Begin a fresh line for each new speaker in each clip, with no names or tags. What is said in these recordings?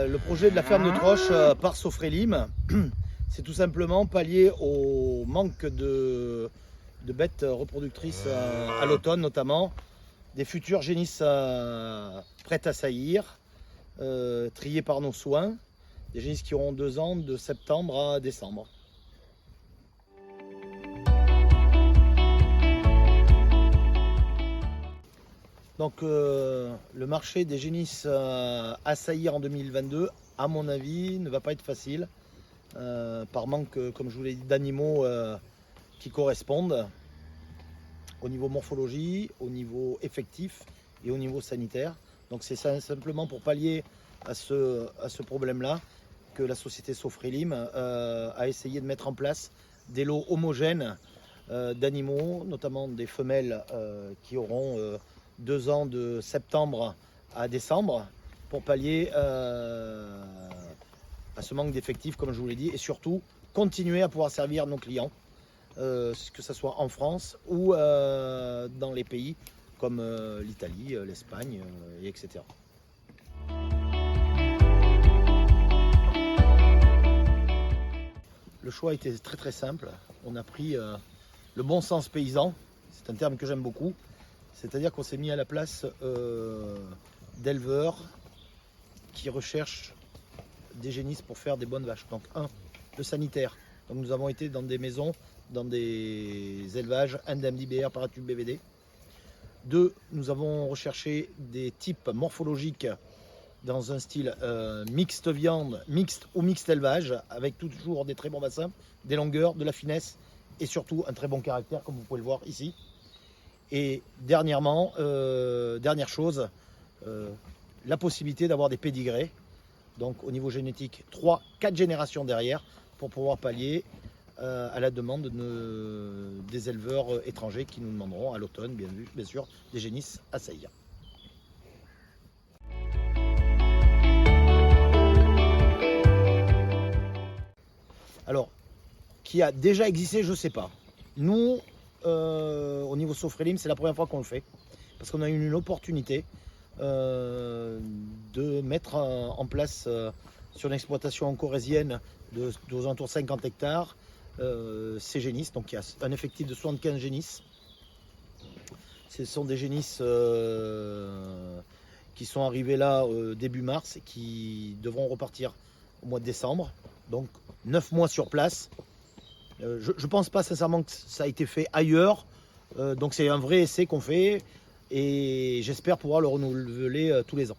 Le projet de la ferme de Troche par Sofrelim, c'est tout simplement pallier au manque de bêtes reproductrices à l'automne notamment, des futures génisses prêtes à saillir, triées par nos soins, des génisses qui auront 2 ans de septembre à décembre. Donc le marché des génisses à saillir en 2022, à mon avis, ne va pas être facile, par manque, comme je vous l'ai dit, d'animaux qui correspondent au niveau morphologie, au niveau effectif et au niveau sanitaire. Donc c'est simplement pour pallier à ce problème-là que la société Sofrelim a essayé de mettre en place des lots homogènes d'animaux, notamment des femelles qui auront 2 ans de septembre à décembre pour pallier à ce manque d'effectifs, comme je vous l'ai dit, et surtout continuer à pouvoir servir nos clients, que ce soit en France ou dans les pays comme l'Italie, l'Espagne, etc. Le choix était très très simple. On a pris le bon sens paysan, c'est un terme que j'aime beaucoup. C'est-à-dire qu'on s'est mis à la place d'éleveurs qui recherchent des génisses pour faire des bonnes vaches. Donc le sanitaire. Donc nous avons été dans des maisons, dans des élevages indemnes d'IBR, paratube BVD. 2, nous avons recherché des types morphologiques dans un style mixte viande, mixte ou mixte élevage, avec toujours des très bons bassins, des longueurs, de la finesse et surtout un très bon caractère, comme vous pouvez le voir ici. Et dernièrement, dernière chose, la possibilité d'avoir des pédigrés, donc au niveau génétique, 3-4 générations derrière, pour pouvoir pallier à la demande des éleveurs étrangers qui nous demanderont à l'automne, bien sûr, des génisses à saillir. Alors, qui a déjà existé, je ne sais pas. Nous, au niveau Sofrelim, c'est la première fois qu'on le fait, parce qu'on a eu une opportunité de mettre en place sur une exploitation corésienne aux alentours de 50 hectares ces génisses. Donc il y a un effectif de 75 génisses. Ce sont des génisses qui sont arrivées là début mars et qui devront repartir au mois de décembre. Donc 9 mois sur place. Je ne pense pas sincèrement que ça a été fait ailleurs. Donc c'est un vrai essai qu'on fait et j'espère pouvoir le renouveler tous les ans.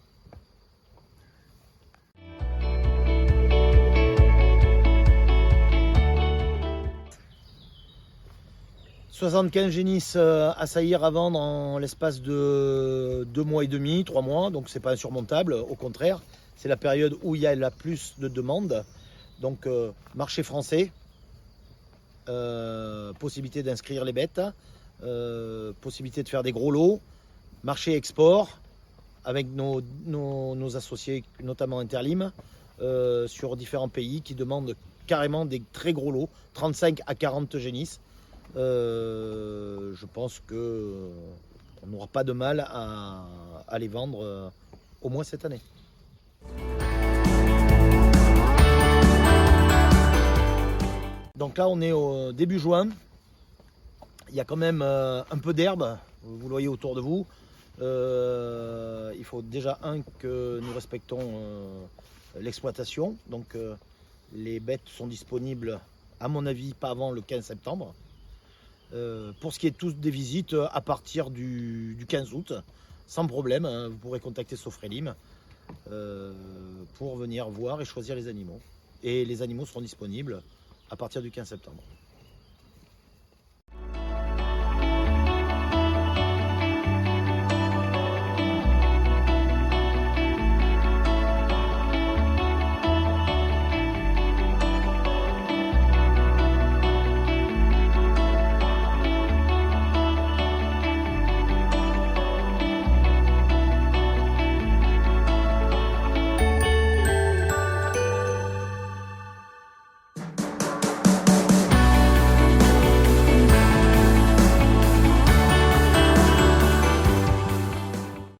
« 75 génisses à saillir à vendre en l'espace de 2 mois et demi, 3 mois, donc c'est pas insurmontable, au contraire, c'est la période où il y a la plus de demandes. Donc marché français, possibilité d'inscrire les bêtes, possibilité de faire des gros lots, marché export avec nos associés, notamment Interlim, sur différents pays qui demandent carrément des très gros lots, 35 à 40 génisses. Je pense qu'on n'aura pas de mal à les vendre au moins cette année. Donc là on est au début juin, il y a quand même un peu d'herbe, vous le voyez autour de vous. Il faut déjà que nous respectons l'exploitation, donc les bêtes sont disponibles à mon avis pas avant le 15 septembre. Pour ce qui est tous des visites, à partir du 15 août, sans problème, hein, vous pourrez contacter Sofrelim pour venir voir et choisir les animaux. Et les animaux seront disponibles à partir du 15 septembre.